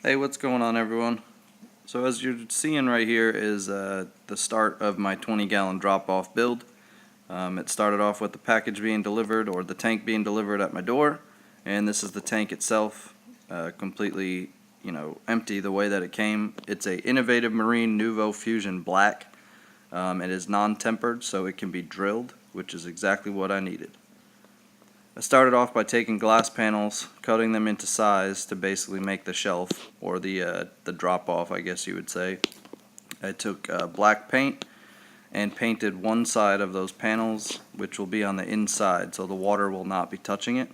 Hey, what's going on, everyone? So as you're seeing right here is the start of my 20-gallon drop-off build. It started off with the package being delivered, or the tank being delivered at my door, and this is the tank itself, completely, empty the way that it came. It's a Innovative Marine Nuvo Fusion Black. It is non-tempered, so it can be drilled, which is exactly what I needed. I started off by taking glass panels, cutting them into size to basically make the shelf, or the drop-off, I guess you would say. I took black paint and painted one side of those panels, which will be on the inside, so the water will not be touching it.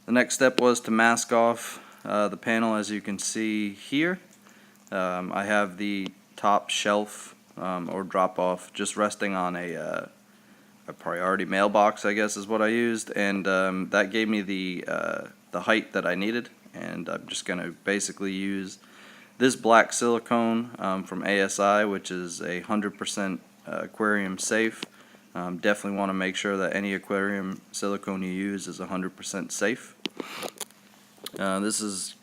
The next step was to mask off the panel, as you can see here. I have the top shelf or drop-off just resting on a priority mailbox, I guess is what I used, and that gave me the height that I needed. And I'm just going to basically use this black silicone from ASI, which is 100% aquarium safe. Definitely want to make sure that any aquarium silicone you use is 100% safe. This is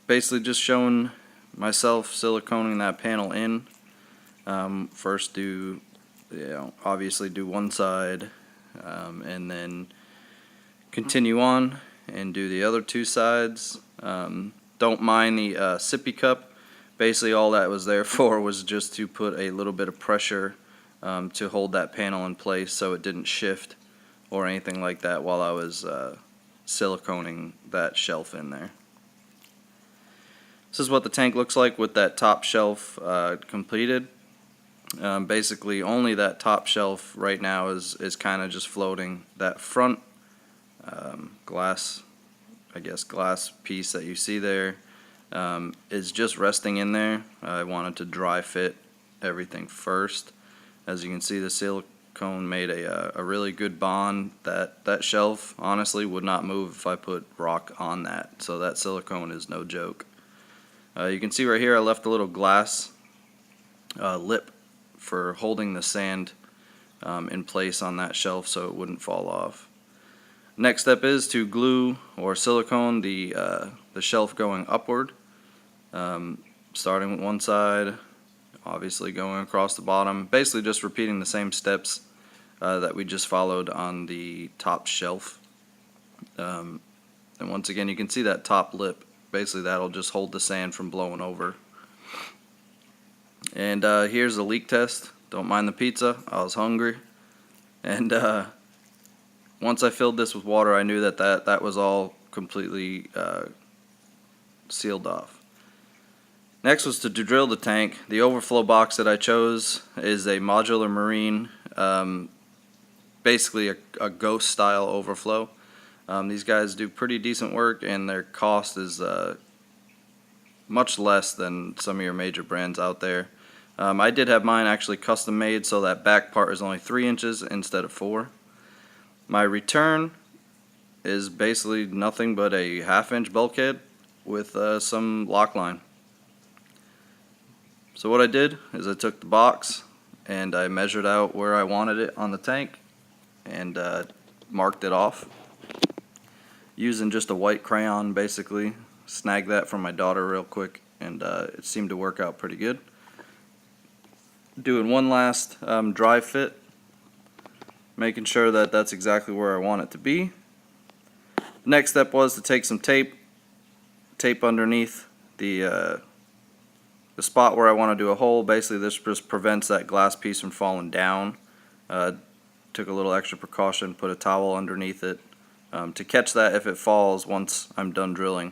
basically just showing myself siliconing that panel in. First obviously do one side, and then continue on and do the other two sides. Don't mind the sippy cup. Basically all that was there for was just to put a little bit of pressure to hold that panel in place so it didn't shift or anything like that while I was siliconing that shelf in there. This is what the tank looks like with that top shelf completed. Basically only that top shelf right now is kind of just floating. That front glass piece that you see there is just resting in there. I wanted to dry fit everything first. As you can see, the silicone made a really good bond. That shelf honestly would not move if I put rock on that, so that silicone is no joke. You can see right here I left a little glass lip for holding the sand in place on that shelf so it wouldn't fall off. Next step is to glue or silicone the shelf going upward, starting with one side, obviously going across the bottom, basically just repeating the same steps that we just followed on the top shelf. And once again, you can see that top lip. Basically that'll just hold the sand from blowing over. And here's the leak test. Don't mind the pizza, I was hungry. And once I filled this with water, I knew that was all completely sealed off. Next was to drill the tank. The overflow box that I chose is a modular marine, basically a ghost style overflow. These guys do pretty decent work, and their cost is much less than some of your major brands out there. I did have mine actually custom made, so that back part is only 3 inches instead of 4. My return is basically nothing but a 1/2 inch bulkhead with some lock line. So what I did is I took the box and I measured out where I wanted it on the tank and marked it off using just a white crayon. Basically snagged that from my daughter real quick, and it seemed to work out pretty good. Doing one last dry fit, making sure that that's exactly where I want it to be. The next step was to take some tape underneath the spot where I want to do a hole. Basically this just prevents that glass piece from falling down. Took a little extra precaution, put a towel underneath it to catch that if it falls once I'm done drilling.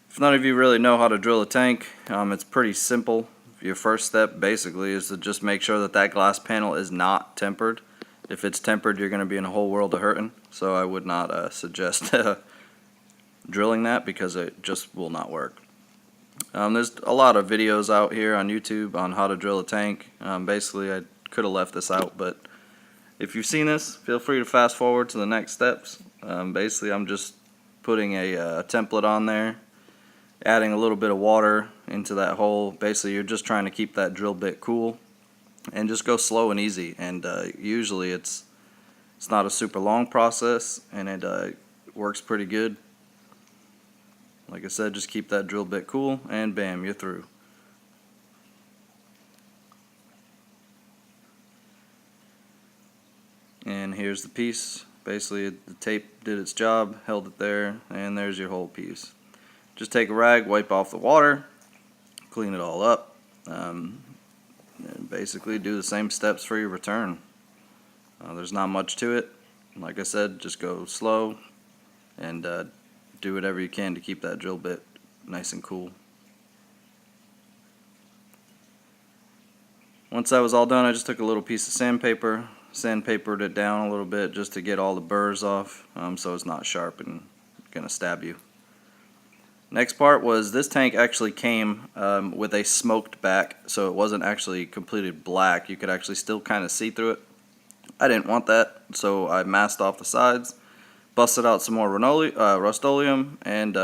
If none of you really know how to drill a tank, it's pretty simple. Your first step basically is to just make sure that that glass panel is not tempered. If it's tempered, you're going to be in a whole world of hurting, so I would not suggest drilling that because it just will not work. There's a lot of videos out here on YouTube on how to drill a tank. Basically I could have left this out, but if you've seen this, feel free to fast forward to the next steps. Basically I'm just putting a template on there, adding a little bit of water into that hole. Basically you're just trying to keep that drill bit cool and just go slow and easy, and usually it's not a super long process, and it works pretty good. Like I said, just keep that drill bit cool, and bam, you're through. And here's the piece. Basically, the tape did its job, held it there, and there's your whole piece. Just take a rag, wipe off the water, clean it all up, and basically do the same steps for your return. There's not much to it. Like I said, just go slow and do whatever you can to keep that drill bit nice and cool. Once that was all done, I just took a little piece of sandpapered it down a little bit just to get all the burrs off, so it's not sharp and gonna stab you. Next part was this tank actually came with a smoked back, so it wasn't actually completed black. You could actually still kind of see through it. I didn't want that, so I masked off the sides, busted out some more Rust-Oleum, and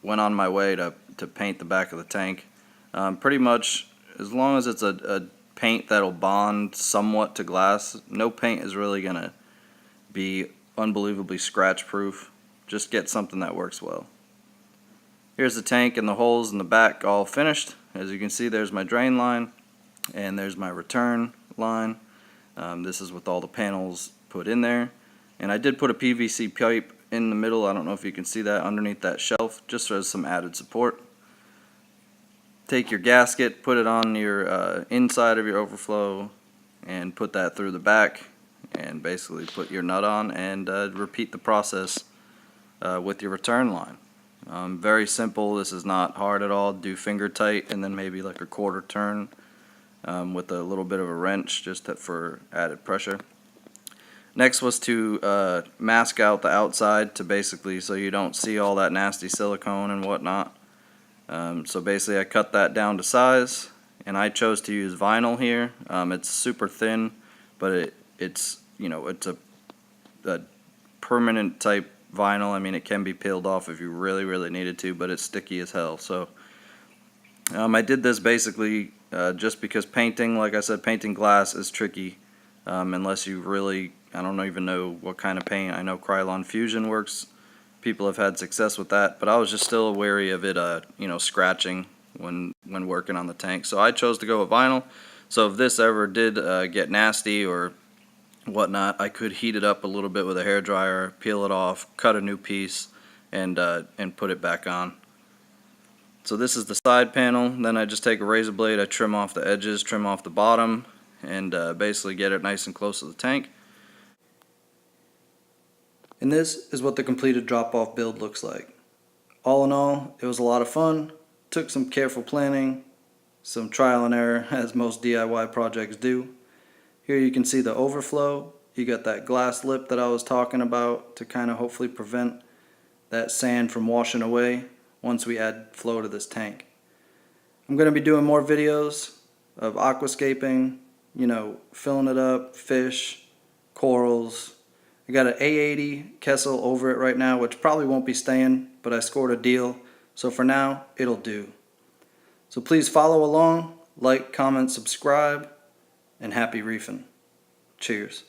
went on my way to paint the back of the tank. Pretty much, as long as it's a paint that'll bond somewhat to glass, no paint is really going to be unbelievably scratch proof. Just get something that works well. Here's the tank and the holes in the back all finished. As you can see, there's my drain line and there's my return line. This is with all the panels put in there. And I did put a PVC pipe in the middle. I don't know if you can see that underneath that shelf, just as some added support. Take your gasket, put it on your inside of your overflow, and put that through the back, and basically put your nut on, and repeat the process with your return line. Very simple. This is not hard at all. Do finger tight, and then maybe like a quarter turn with a little bit of a wrench just for added pressure. Next was to mask out the outside to basically so you don't see all that nasty silicone and whatnot. So basically I cut that down to size, and I chose to use vinyl here. It's super thin, but it's a permanent type vinyl. I mean, it can be peeled off if you really needed to, but it's sticky as hell. So I did this basically just because painting, like I said, painting glass is tricky unless you really, I don't even know what kind of paint. I know Krylon Fusion works. People have had success with that, but I was just still wary of it, scratching when working on the tank. So I chose to go with vinyl. So if this ever did get nasty or whatnot, I could heat it up a little bit with a hairdryer, peel it off, cut a new piece, and put it back on. So this is the side panel. Then I just take a razor blade, I trim off the edges, trim off the bottom, and basically get it nice and close to the tank. And this is what the completed drop-off build looks like. All in all, it was a lot of fun. Took some careful planning, some trial and error, as most DIY projects do. Here you can see the overflow. You got that glass lip that I was talking about to kind of hopefully prevent that sand from washing away once we add flow to this tank. I'm going to be doing more videos of aquascaping, filling it up, fish, corals. I got an A80 Kessel over it right now, which probably won't be staying, but I scored a deal. So for now, it'll do. So please follow along, like, comment, subscribe, and happy reefing. Cheers.